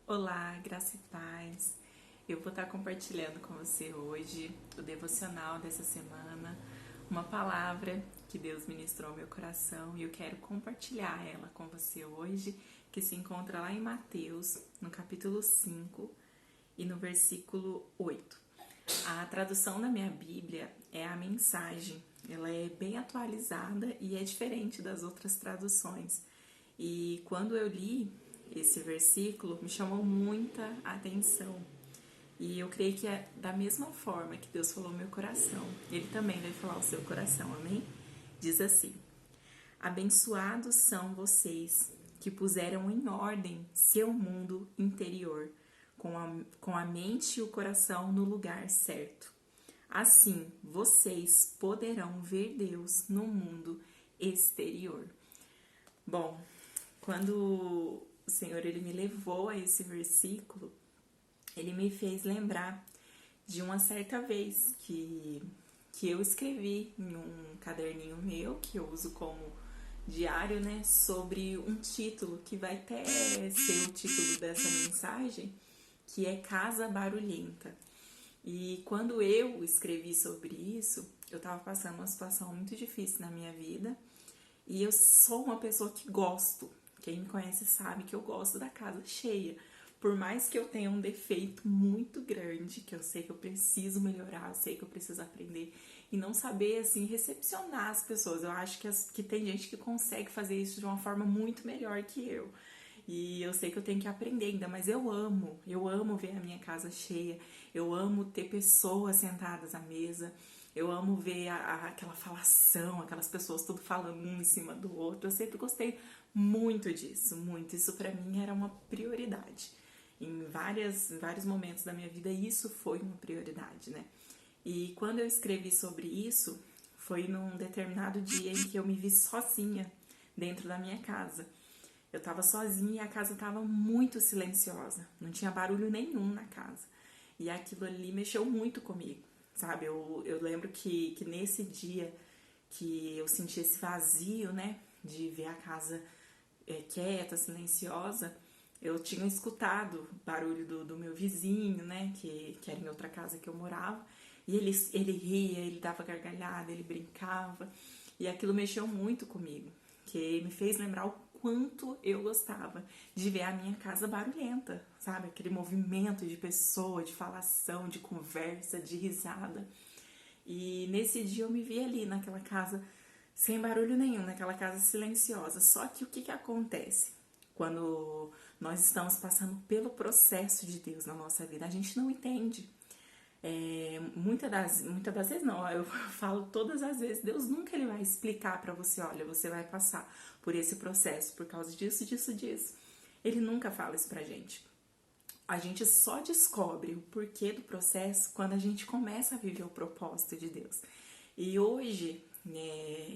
Olá, graça e paz. Eu vou estar compartilhando com você hoje o devocional dessa semana, uma palavra que Deus ministrou ao meu coração e eu quero compartilhar ela com você hoje, que se encontra lá em Mateus, no capítulo 5 e no versículo 8. A tradução da minha Bíblia é a Mensagem. Ela é bem atualizada e é diferente das outras traduções. E quando eu li esse versículo, me chamou muita atenção. E eu creio que é da mesma forma que Deus falou no meu coração, Ele também vai falar o seu coração, amém? Diz assim: abençoados são vocês que puseram em ordem seu mundo interior, com a mente e o coração no lugar certo. Assim, vocês poderão ver Deus no mundo exterior. Bom, quando o Senhor ele me levou a esse versículo, ele me fez lembrar de uma certa vez que eu escrevi em um caderninho meu, que eu uso como diário, né, sobre um título que vai até ser o título dessa mensagem, que é Casa Barulhenta. E quando eu escrevi sobre isso, eu estava passando uma situação muito difícil na minha vida e eu sou uma pessoa que gosto. Quem me conhece sabe que eu gosto da casa cheia. Por mais que eu tenha um defeito muito grande, que eu sei que eu preciso melhorar, eu sei que eu preciso aprender e não saber, assim, recepcionar as pessoas. Eu acho que tem gente que consegue fazer isso de uma forma muito melhor que eu. E eu sei que eu tenho que aprender ainda, mas eu amo ver a minha casa cheia, eu amo ter pessoas sentadas à mesa, eu amo ver aquela falação, aquelas pessoas tudo falando um em cima do outro. Eu sempre gostei muito disso, muito. Isso pra mim era uma prioridade. Em vários momentos da minha vida, isso foi uma prioridade, né? E quando eu escrevi sobre isso, foi num determinado dia em que eu me vi sozinha dentro da minha casa. Eu tava sozinha e a casa tava muito silenciosa, não tinha barulho nenhum na casa. E aquilo ali mexeu muito comigo, sabe? Eu lembro que nesse dia que eu senti esse vazio, né, de ver a casa quieta, silenciosa, eu tinha escutado o barulho do meu vizinho, né, que era em outra casa que eu morava, e ele ria, ele dava gargalhada, ele brincava, e aquilo mexeu muito comigo, que me fez lembrar o quanto eu gostava de ver a minha casa barulhenta, sabe? Aquele movimento de pessoa, de falação, de conversa, de risada. E nesse dia eu me vi ali naquela casa sem barulho nenhum, naquela casa silenciosa. Só que o que acontece quando nós estamos passando pelo processo de Deus na nossa vida? A gente não entende. Muitas das vezes não, eu falo todas as vezes, Deus nunca ele vai explicar pra você, olha, você vai passar por esse processo por causa disso, disso, disso. Ele nunca fala isso pra gente. A gente só descobre o porquê do processo quando a gente começa a viver o propósito de Deus. E hoje,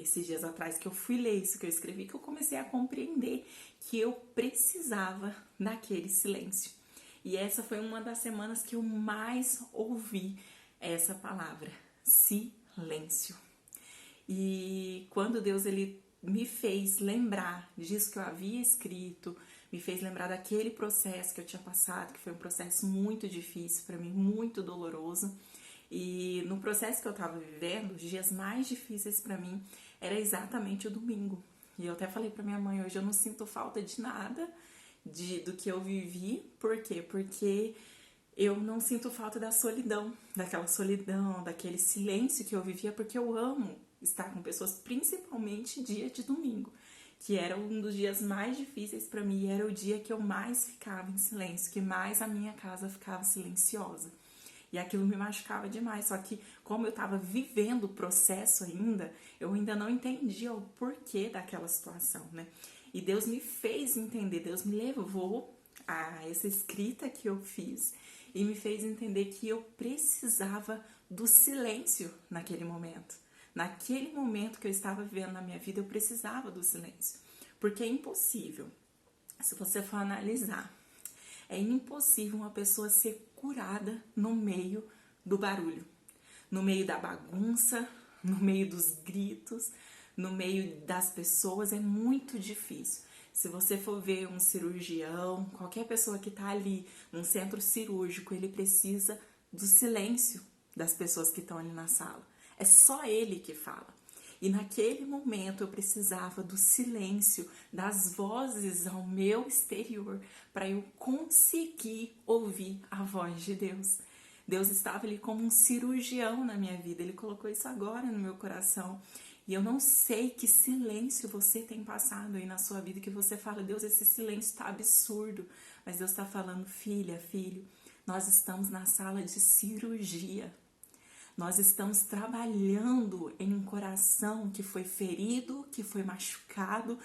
esses dias atrás que eu fui ler isso que eu escrevi, que eu comecei a compreender que eu precisava daquele silêncio. E essa foi uma das semanas que eu mais ouvi essa palavra, silêncio. E quando Deus ele me fez lembrar disso que eu havia escrito, me fez lembrar daquele processo que eu tinha passado, que foi um processo muito difícil para mim, muito doloroso. E no processo que eu estava vivendo, os dias mais difíceis para mim era exatamente o domingo. E eu até falei para minha mãe, hoje eu não sinto falta de nada do que eu vivi. Por quê? Porque eu não sinto falta da solidão, daquele silêncio que eu vivia, porque eu amo estar com pessoas, principalmente dia de domingo, que era um dos dias mais difíceis para mim, era o dia que eu mais ficava em silêncio, que mais a minha casa ficava silenciosa. E aquilo me machucava demais, só que como eu estava vivendo o processo ainda, eu ainda não entendia o porquê daquela situação, né? E Deus me fez entender, Deus me levou a essa escrita que eu fiz e me fez entender que eu precisava do silêncio naquele momento. Naquele momento que eu estava vivendo na minha vida, eu precisava do silêncio. Porque é impossível, se você for analisar, é impossível uma pessoa ser curada no meio do barulho, no meio da bagunça, no meio dos gritos, no meio das pessoas. É muito difícil. Se você for ver um cirurgião, qualquer pessoa que está ali num centro cirúrgico, ele precisa do silêncio das pessoas que estão ali na sala. É só ele que fala. E naquele momento eu precisava do silêncio, das vozes ao meu exterior, para eu conseguir ouvir a voz de Deus. Deus estava ali como um cirurgião na minha vida, Ele colocou isso agora no meu coração. E eu não sei que silêncio você tem passado aí na sua vida, que você fala, Deus, esse silêncio está absurdo. Mas Deus está falando, filha, filho, nós estamos na sala de cirurgia. Nós estamos trabalhando em um coração que foi ferido, que foi machucado,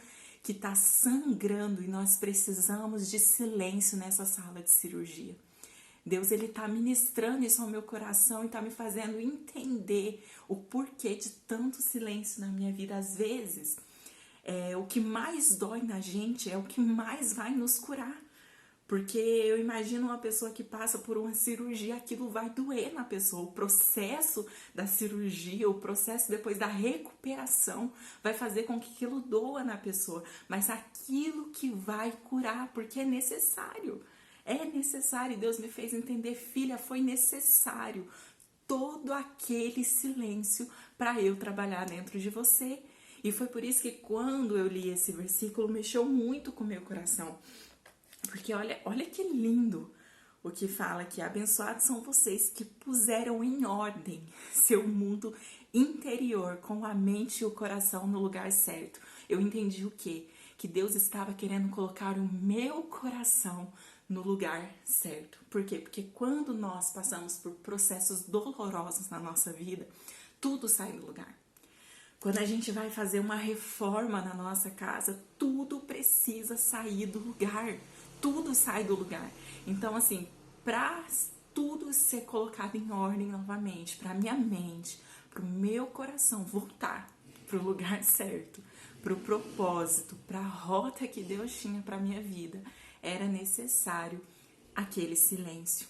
que está sangrando e nós precisamos de silêncio nessa sala de cirurgia. Deus, Ele está ministrando isso ao meu coração e está me fazendo entender o porquê de tanto silêncio na minha vida. Às vezes, o que mais dói na gente é o que mais vai nos curar. Porque eu imagino uma pessoa que passa por uma cirurgia, aquilo vai doer na pessoa. O processo da cirurgia, o processo depois da recuperação vai fazer com que aquilo doa na pessoa. Mas aquilo que vai curar, porque é necessário. É necessário. Deus me fez entender, filha, foi necessário todo aquele silêncio para eu trabalhar dentro de você. E foi por isso que quando eu li esse versículo, mexeu muito com o meu coração. Porque olha que lindo o que fala aqui. Abençoados são vocês que puseram em ordem seu mundo interior, com a mente e o coração no lugar certo. Eu entendi o quê? Que Deus estava querendo colocar o meu coração no lugar certo. Por quê? Porque quando nós passamos por processos dolorosos na nossa vida, tudo sai do lugar. Quando a gente vai fazer uma reforma na nossa casa, tudo precisa sair do lugar. Tudo sai do lugar. Então, assim, para tudo ser colocado em ordem novamente, para minha mente, para o meu coração voltar para o lugar certo, para o propósito, para a rota que Deus tinha para minha vida, era necessário aquele silêncio.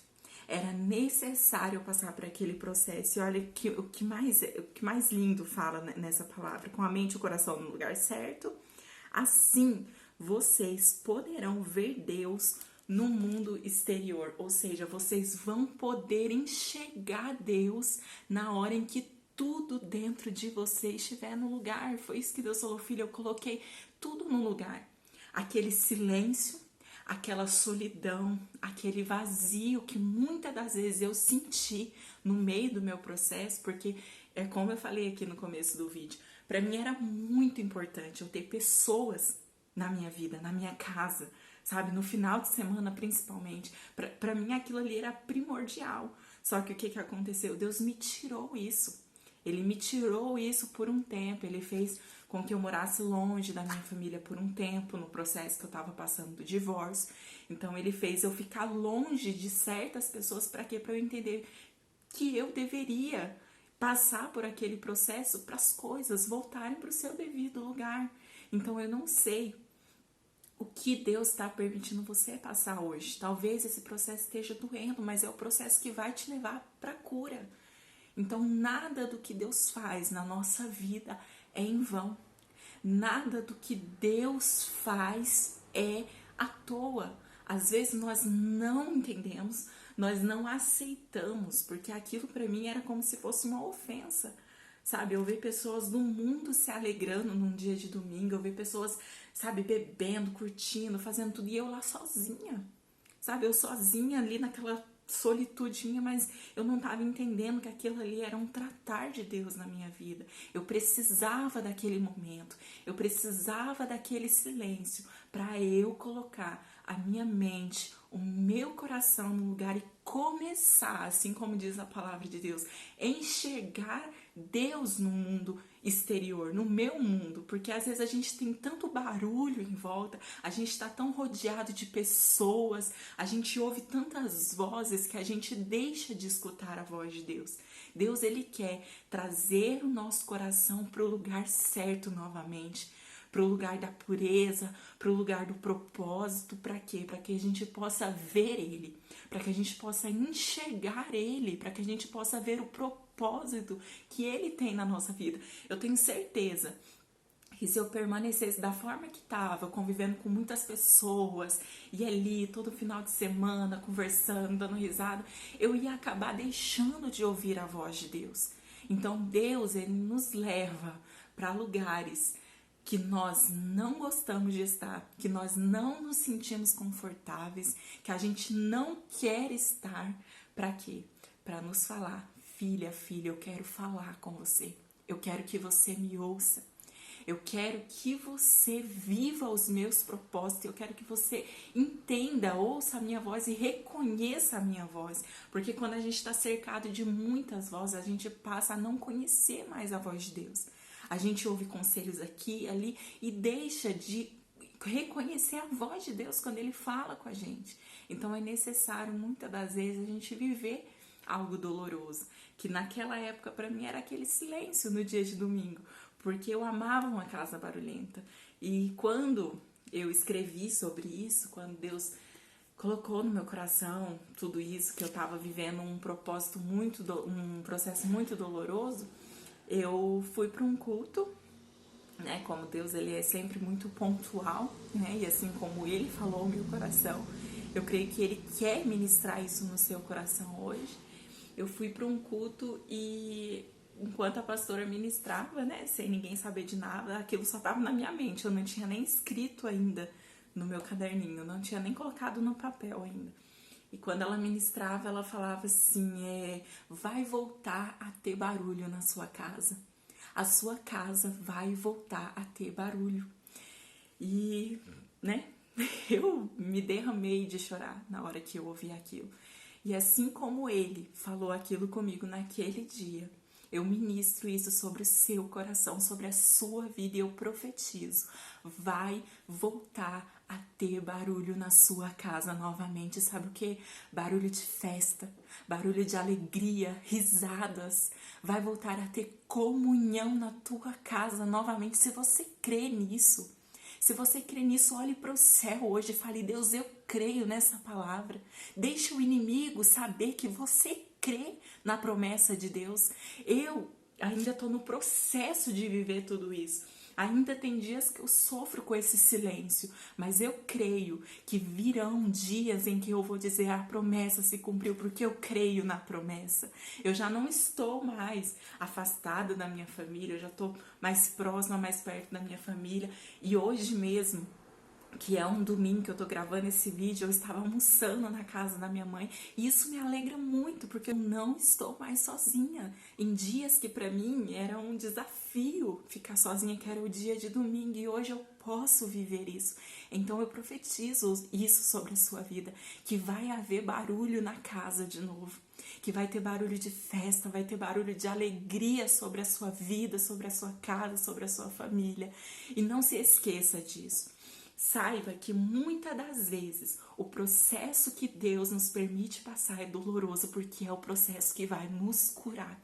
Era necessário passar por aquele processo. E olha o que mais lindo fala nessa palavra. Com a mente e o coração no lugar certo, assim vocês poderão ver Deus no mundo exterior. Ou seja, vocês vão poder enxergar Deus na hora em que tudo dentro de você estiver no lugar. Foi isso que Deus falou, filha, eu coloquei tudo no lugar. Aquele silêncio, aquela solidão, aquele vazio que muitas das vezes eu senti no meio do meu processo, porque é como eu falei aqui no começo do vídeo, para mim era muito importante eu ter pessoas na minha vida, na minha casa, sabe, no final de semana principalmente. Para mim aquilo ali era primordial. Só que o que aconteceu? Deus me tirou isso. Ele me tirou isso por um tempo. Ele fez com que eu morasse longe da minha família por um tempo, no processo que eu estava passando do divórcio. Então ele fez eu ficar longe de certas pessoas. Para quê? Para eu entender que eu deveria passar por aquele processo para as coisas voltarem para o seu devido lugar. Então eu não sei o que Deus está permitindo você passar hoje. Talvez esse processo esteja doendo, mas é o processo que vai te levar para a cura. Então nada do que Deus faz na nossa vida é em vão. Nada do que Deus faz é à toa. Às vezes nós não entendemos, nós não aceitamos, porque aquilo para mim era como se fosse uma ofensa. Sabe, eu ver pessoas do mundo se alegrando num dia de domingo, eu ver pessoas, sabe, bebendo, curtindo, fazendo tudo, e eu lá sozinha, sabe, eu sozinha ali naquela solitudinha, mas eu não estava entendendo que aquilo ali era um tratar de Deus na minha vida. Eu precisava daquele momento, eu precisava daquele silêncio para eu colocar a minha mente, o meu coração no lugar e começar, assim como diz a palavra de Deus, enxergar Deus no mundo exterior, no meu mundo, porque às vezes a gente tem tanto barulho em volta, a gente está tão rodeado de pessoas, a gente ouve tantas vozes que a gente deixa de escutar a voz de Deus. Deus, Ele quer trazer o nosso coração para o lugar certo novamente, para o lugar da pureza, para o lugar do propósito. Para quê? Para que a gente possa ver Ele, para que a gente possa enxergar Ele, para que a gente possa ver o propósito que Ele tem na nossa vida. Eu tenho certeza E se eu permanecesse da forma que estava, convivendo com muitas pessoas, e ali todo final de semana, conversando, dando risada, eu ia acabar deixando de ouvir a voz de Deus. Então Deus, ele nos leva para lugares que nós não gostamos de estar, que nós não nos sentimos confortáveis, que a gente não quer estar. Para quê? Para nos falar: filha, filha, eu quero falar com você. Eu quero que você me ouça. Eu quero que você viva os meus propósitos. Eu quero que você entenda, ouça a minha voz e reconheça a minha voz. Porque quando a gente está cercado de muitas vozes, a gente passa a não conhecer mais a voz de Deus. A gente ouve conselhos aqui e ali e deixa de reconhecer a voz de Deus quando Ele fala com a gente. Então é necessário, muitas das vezes, a gente viver algo doloroso. Que naquela época, para mim, era aquele silêncio no dia de domingo. Porque eu amava uma casa barulhenta. E quando eu escrevi sobre isso, quando Deus colocou no meu coração tudo isso, que eu estava vivendo um propósito um processo muito doloroso, eu fui para um culto, né? Como Deus, ele é sempre muito pontual, né? E assim como Ele falou ao meu coração, eu creio que Ele quer ministrar isso no seu coração hoje. Eu fui para um culto e enquanto a pastora ministrava, né, sem ninguém saber de nada, aquilo só estava na minha mente. Eu não tinha nem escrito ainda no meu caderninho, não tinha nem colocado no papel ainda. E quando ela ministrava, ela falava assim: vai voltar a ter barulho na sua casa. A sua casa vai voltar a ter barulho. E, né, eu me derramei de chorar na hora que eu ouvi aquilo. E assim como Ele falou aquilo comigo naquele dia, eu ministro isso sobre o seu coração, sobre a sua vida, e eu profetizo: vai voltar a ter barulho na sua casa novamente. Sabe o que? Barulho de festa, barulho de alegria, risadas. Vai voltar a ter comunhão na tua casa novamente. Se você crê nisso, se você crê nisso, olhe para o céu hoje e fale: Deus, eu creio nessa palavra. Deixe o inimigo saber que você crê na promessa de Deus. Eu ainda estou no processo de viver tudo isso. Ainda tem dias que eu sofro com esse silêncio, mas eu creio que virão dias em que eu vou dizer: a promessa se cumpriu, porque eu creio na promessa. Eu já não estou mais afastada da minha família, eu já estou mais próxima, mais perto da minha família. E hoje mesmo, que é um domingo que eu tô gravando esse vídeo, eu estava almoçando na casa da minha mãe, e isso me alegra muito, porque eu não estou mais sozinha. Em dias que para mim era um desafio ficar sozinha, que era o dia de domingo, e hoje eu posso viver isso. Então eu profetizo isso sobre a sua vida, que vai haver barulho na casa de novo, que vai ter barulho de festa, vai ter barulho de alegria sobre a sua vida, sobre a sua casa, sobre a sua família. E não se esqueça disso. Saiba que muitas das vezes o processo que Deus nos permite passar é doloroso, porque é o processo que vai nos curar.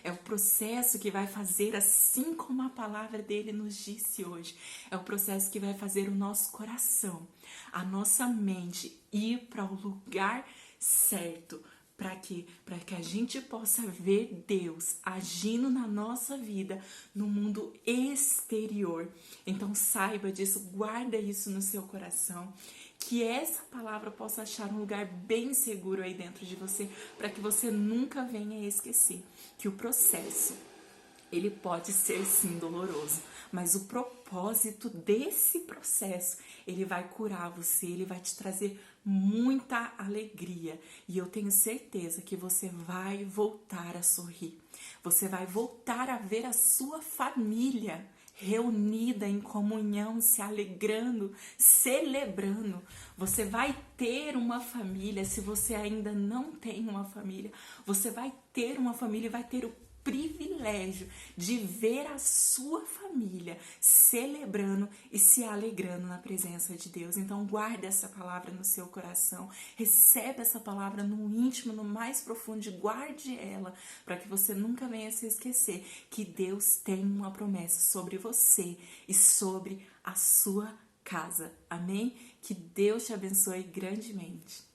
É o processo que vai fazer, assim como a palavra dele nos disse hoje, é o processo que vai fazer o nosso coração, a nossa mente ir para o lugar certo. Para quê? Para que a gente possa ver Deus agindo na nossa vida, no mundo exterior. Então saiba disso, guarda isso no seu coração, que essa palavra possa achar um lugar bem seguro aí dentro de você, para que você nunca venha esquecer que o processo, ele pode ser sim doloroso, mas o propósito desse processo, ele vai curar você, ele vai te trazer muita alegria. E eu tenho certeza que você vai voltar a sorrir. Você vai voltar a ver a sua família reunida em comunhão, se alegrando, celebrando. Você vai ter uma família. Se você ainda não tem uma família, você vai ter uma família e vai ter o privilégio de ver a sua família celebrando e se alegrando na presença de Deus. Então guarde essa palavra no seu coração, recebe essa palavra no íntimo, no mais profundo, e guarde ela, para que você nunca venha se esquecer que Deus tem uma promessa sobre você e sobre a sua casa. Amém? Que Deus te abençoe grandemente.